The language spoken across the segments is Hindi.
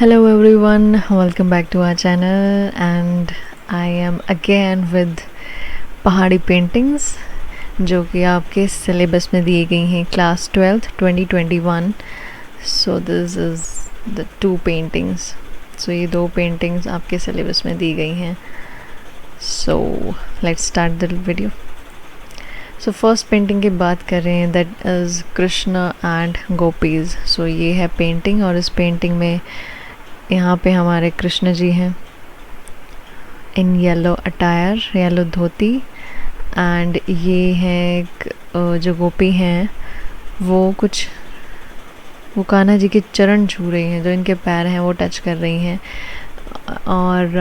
Hello everyone, welcome back to our channel and I am again with Pahari paintings जो कि आपके सिलेबस में दी गई हैं class 12th 2021. So this is the two paintings. सो ये दो पेंटिंग्स आपके सिलेबस में दी गई हैं. So let's start the video. So first painting की बात करें that is Krishna and gopis. So ये है पेंटिंग और इस पेंटिंग में यहाँ पे हमारे कृष्ण जी हैं in yellow attire, yellow dhoti. And ये है जो गोपी हैं वो कान्हा जी के चरण छू रही हैं, जो इनके पैर हैं वो टच कर रही हैं. और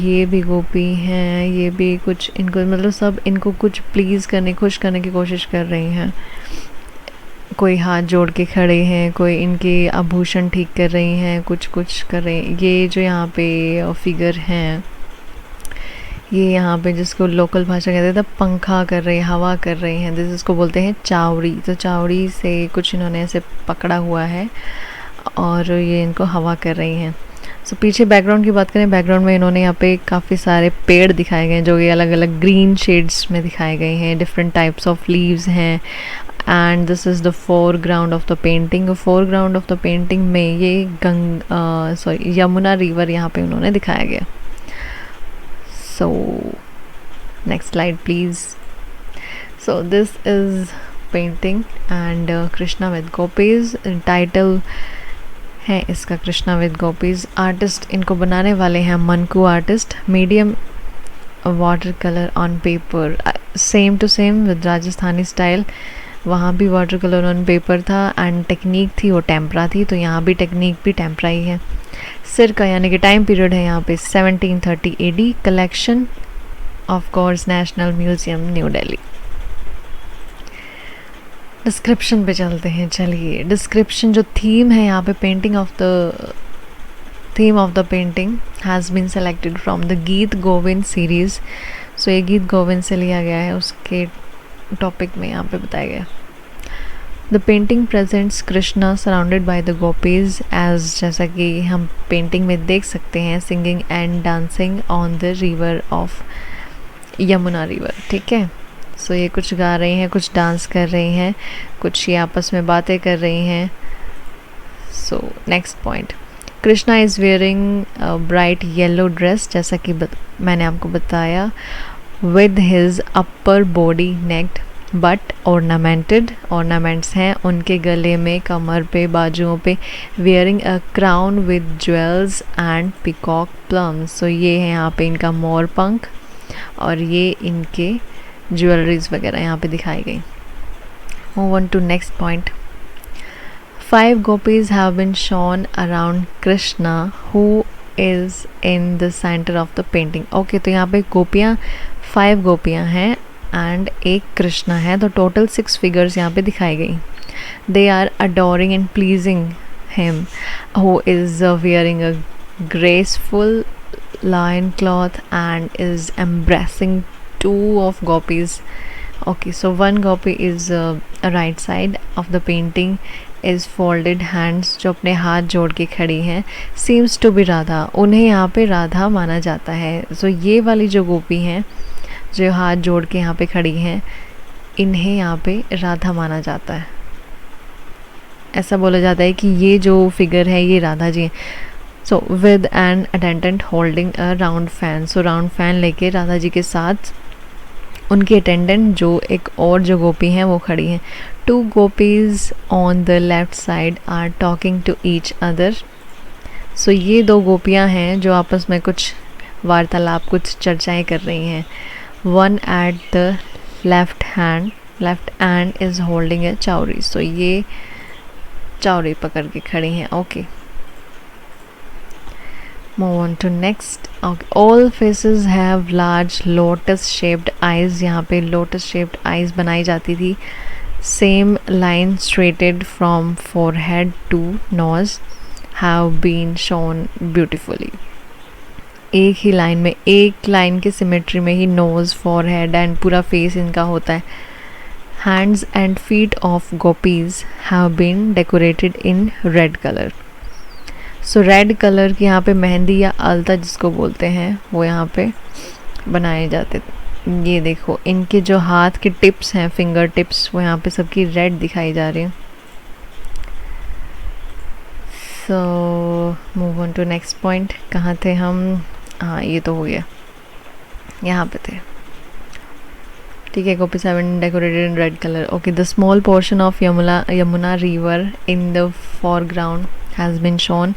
ये भी गोपी हैं, ये भी कुछ इनको मतलब सब इनको कुछ प्लीज़ करने, खुश करने की कोशिश कर रही हैं. कोई हाथ जोड़ के खड़े हैं, कोई इनके आभूषण ठीक कर रही हैं, कुछ कर रहे हैं. ये जो यहाँ पे फिगर हैं, ये यहाँ पे जिसको लोकल भाषा कहते थे पंखा कर रही, हवा कर रही हैं. इसको बोलते हैं चावड़ी. तो चावड़ी से कुछ इन्होंने ऐसे पकड़ा हुआ है और ये इनको हवा कर रही हैं. सो पीछे बैकग्राउंड की बात करें, बैकग्राउंड में इन्होंने यहाँ पे काफ़ी सारे पेड़ दिखाए गए हैं जो कि अलग अलग ग्रीन शेड्स में दिखाए गए हैं. डिफरेंट टाइप्स ऑफ लीव्स हैं. And this is the foreground of the painting. Foreground of the painting में ये यमुना रिवर यहाँ पे उन्होंने दिखाया गया. So next slide please. So this is painting and Krishna with gopis. Title है इसका कृष्णा विद गोपीज़. आर्टिस्ट इनको बनाने वाले हैं Manaku artist. Medium water colour on paper, same to same with Rajasthani style. वहाँ भी वाटर कलर ऑन पेपर था एंड टेक्निक थी वो टेम्परा थी, तो यहाँ भी टेक्निक भी टेम्परा ही है. सिर का यानी कि टाइम पीरियड है यहाँ पे 1730 AD. Collection of course national museum new Delhi. Description पे चलते हैं. चलिए डिस्क्रिप्शन जो थीम है यहाँ पे painting of the theme of the painting has been selected from the Geet Govind series. सो ये गीत गोविंद से लिया गया है, उसके टॉपिक में यहाँ पे बताया गया. The painting presents Krishna surrounded by the gopis as, जैसा कि हम पेंटिंग में देख सकते हैं, singing and dancing on the river of Yamuna river. ठीक है. सो ये कुछ गा रही हैं, कुछ डांस कर रही हैं, कुछ ये आपस में बातें कर रही हैं. So next point, Krishna is wearing bright yellow dress, जैसा कि मैंने आपको बताया, with his upper body necked but ornamented. ornaments हैं उनके गले में, कमर पे, बाजुओं पे. wearing a crown with jewels and peacock plumes. सो ये है यहाँ पे इनका मोर पंख और ये इनके ज्वेलरीज वगैरह यहाँ पे दिखाई गई. move on to next point. 5 gopis have been shown around Krishna who is in the center of the painting. Okay, तो यहाँ पे गोपियाँ 5 गोपियाँ हैं एंड एक कृष्णा है, तो टोटल 6 फिगर्स यहाँ पे दिखाई गई. They are adoring and pleasing him who is wearing a graceful lion cloth and is embracing 2 of gopis. Okay, so one gopi is right side of the painting is folded hands, जो अपने हाथ जोड़ के खड़ी हैं. seems to be राधा, उन्हें यहाँ पे राधा माना जाता है. so ये वाली जो गोपी हैं जो हाथ जोड़ के यहाँ पे खड़ी हैं, इन्हें यहाँ पे राधा माना जाता है. ऐसा बोला जाता है कि ये जो फिगर है ये राधा जी हैं. So with an attendant holding a round fan. So round fan लेके राधा जी के साथ उनकी अटेंडेंट जो एक और जो गोपी हैं वो खड़ी हैं. 2 gopis on the left side are talking to each other. So ये 2 गोपियां हैं जो आपस में कुछ वार्तालाप, कुछ चर्चाएं कर रही हैं. One at the left hand is holding a chauri. So ये चावड़ी पकड़ के खड़ी हैं. Okay, move on to next. Okay. all faces have large lotus shaped eyes. यहाँ पे lotus shaped eyes बनाई जाती थी. same line straighted from forehead to nose have been shown beautifully. एक ही लाइन में, एक लाइन के सिमेट्री में ही नोज, फोरहेड एंड पूरा फेस इनका होता है. hands and feet of gopis have been decorated in red color. So red colour की यहाँ पे मेहंदी या अलता जिसको बोलते हैं वो यहाँ पे बनाए जाते थे। ये देखो इनके जो हाथ के टिप्स हैं, फिंगर टिप्स, वो यहाँ पे सबकी रेड दिखाई जा रही हैं। So move on to next point. कहाँ थे हम? हाँ ये तो हो गया, यहाँ पे थे। ठीक है, गोपी 7 decorated in red colour. Okay, the small portion of Yamuna river in the foreground has been shown.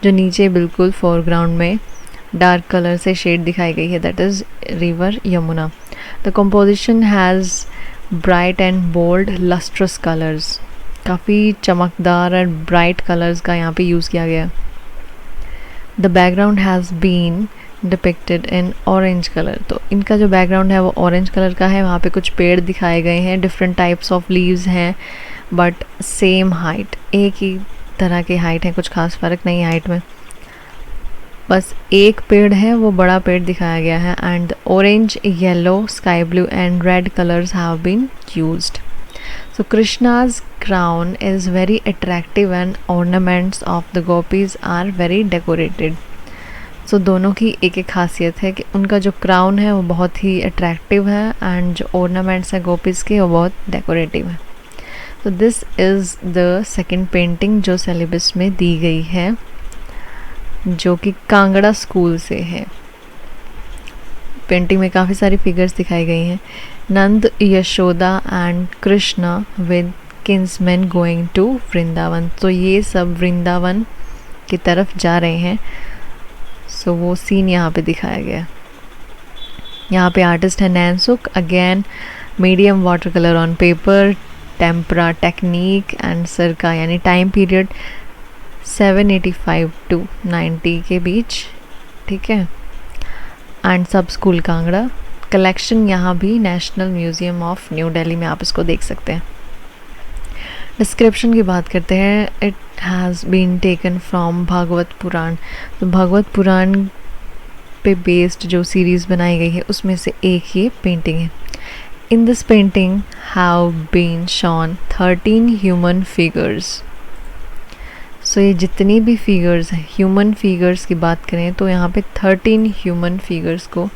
जो नीचे बिल्कुल फोरग्राउंड में डार्क कलर से शेड दिखाई गई है, that is river Yamuna. The composition has bright and bold lustrous colours. काफ़ी चमकदार और ब्राइट कलर्स का यहाँ पे यूज़ किया गया। The background has been depicted in orange colour. तो इनका जो बैकग्राउंड है वो ऑरेंज कलर का है। वहाँ पे कुछ पेड़ दिखाए गए हैं, डिफरेंट टाइप्स ऑफ लीव्स हैं बट सेम हाइट, एक ही तरह की हाइट है, कुछ खास फ़र्क नहीं है हाइट में। बस एक पेड़ है, वो बड़ा पेड़ दिखाया गया है। And orange, yellow, sky blue and red colours have been used. So Krishna's crown is very attractive and ornaments of the gopis are very decorated. So दोनों की एक एक खासियत है कि उनका जो क्राउन है वो बहुत ही अट्रैक्टिव है एंड जो ornaments है गोपीज़ के वो बहुत डेकोरेटिव है। So this is the second painting जो सिलेबस में दी गई है, जो कि कांगड़ा स्कूल से है। पेंटिंग में काफ़ी सारी फिगर्स दिखाई गई हैं। Nand, Yashoda and Krishna with kinsmen going to Vrindavan. तो ये सब वृंदावन की तरफ जा रहे हैं। सो वो सीन यहाँ पे दिखाया गया। यहाँ पे आर्टिस्ट है Nainsukh. Again medium water colour on paper, tempera technique and सरका यानी टाइम पीरियड 785 to 90 के बीच। ठीक है, एंड सब स्कूल कांगड़ा। कलेक्शन यहाँ भी national museum of new Delhi में आप इसको देख सकते हैं। डिस्क्रिप्शन की बात करते हैं। It has been taken from Bhagavata Purana. तो भागवत पुराण पे बेस्ड जो सीरीज़ बनाई गई है उसमें से एक ये पेंटिंग है। In this painting have been shown 13 human figures. So ये जितनी भी फिगर्स हैं, ह्यूमन फिगर्स की बात करें तो यहाँ पे 13 ह्यूमन फिगर्स को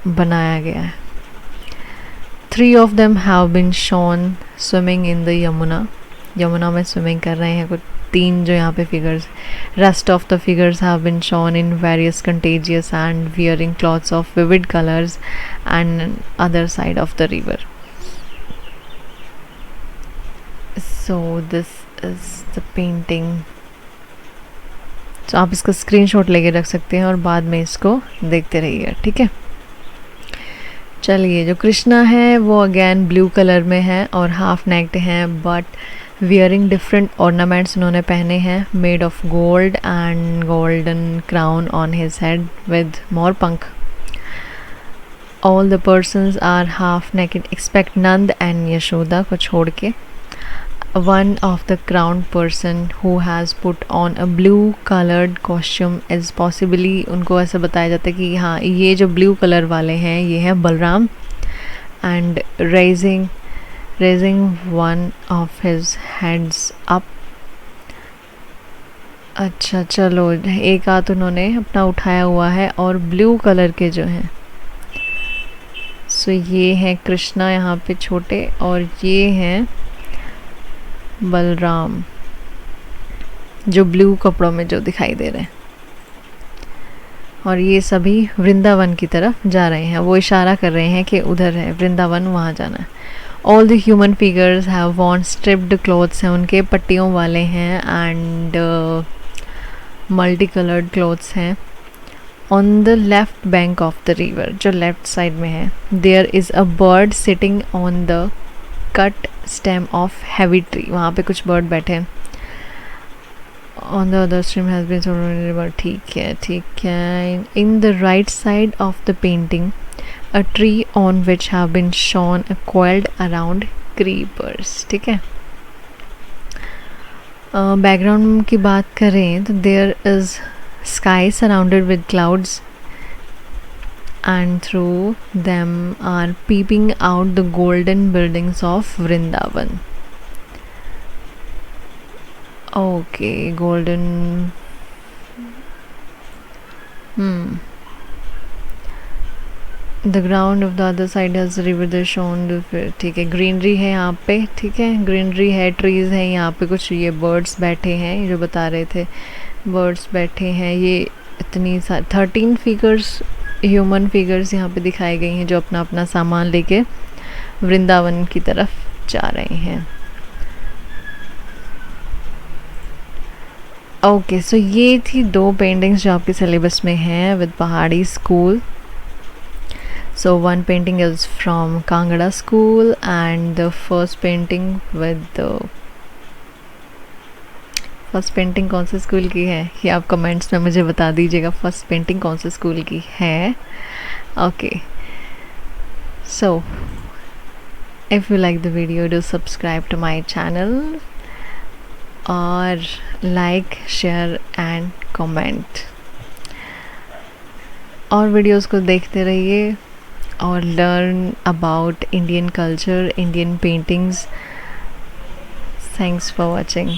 बनाया गया है। 3 of them have been shown swimming in the Yamuna में स्विमिंग कर रहे हैं कुछ 3 जो यहाँ पे figures. Rest of the figures have been shown in various contagious and wearing clothes of vivid colours and other side of the river. So this is the painting. तो आप इसका स्क्रीनशॉट लेके रख सकते हैं और बाद में इसको देखते रहिए। ठीक है, चलिए जो कृष्णा है वो अगेन ब्लू कलर में है और हाफ नेक्ड हैं बट वियरिंग डिफरेंट ऑर्नामेंट्स उन्होंने पहने हैं made of gold and golden crown on his head with mor pankh. All the persons are half naked except Nand and Yashoda को छोड़ के। One of the crowned person who has put on a blue colored costume is possibly, उनको ऐसा बताया जाता है कि हाँ ये जो ब्लू कलर वाले हैं ये हैं Balram. And raising one of his hands up। अच्छा चलो, एक हाथ उन्होंने अपना उठाया हुआ है और ब्लू कलर के जो हैं सो ये हैं कृष्णा यहाँ पे छोटे और ये हैं बलराम जो ब्लू कपड़ों में जो दिखाई दे रहे हैं। और ये सभी वृंदावन की तरफ जा रहे हैं, वो इशारा कर रहे हैं कि उधर है वृंदावन, वहाँ जाना है। All the human figures have worn striped clothes हैं, उनके पट्टियों वाले हैं एंड मल्टी कलर्ड क्लोथ्स हैं। On the left bank of the river, जो लेफ्ट साइड में है, there is a bird sitting on the cut stem of heavy tree. वहाँ पे कुछ बर्ड बैठे हैं। On the other stream has been. ठीक है। In the right side of the painting a tree on which have been shown a coiled around creepers. ठीक है, बैकग्राउंड की बात करें तो there is sky surrounded with clouds and through them are peeping out the golden buildings of Vrindavan. Okay, golden the ground of the other side has river the shown, ठीक है, ग्रीनरी है यहाँ पे, ठीक है, ग्रीनरी है, ट्रीज़ हैं यहाँ पे, कुछ ये बर्ड्स बैठे हैं, ये जो बता रहे थे बर्ड्स बैठे हैं, ये इतनी 13 फिगर्स, ह्यूमन फिगर्स यहाँ पे दिखाई गई हैं जो अपना अपना सामान लेके वृंदावन की तरफ जा रहे हैं। ओके, सो ये थी 2 पेंटिंग्स जो आपके सिलेबस में हैं विद पहाड़ी school. So one painting is from Kangra school and the first painting first painting कौन से स्कूल की है ये आप कमेंट्स में मुझे बता दीजिएगा, फर्स्ट पेंटिंग कौन से स्कूल की है। Okay, so if you like the video do subscribe to my channel और लाइक शेयर एंड कमेंट, और वीडियोस को देखते रहिए और learn about Indian culture, Indian paintings. Thanks for watching.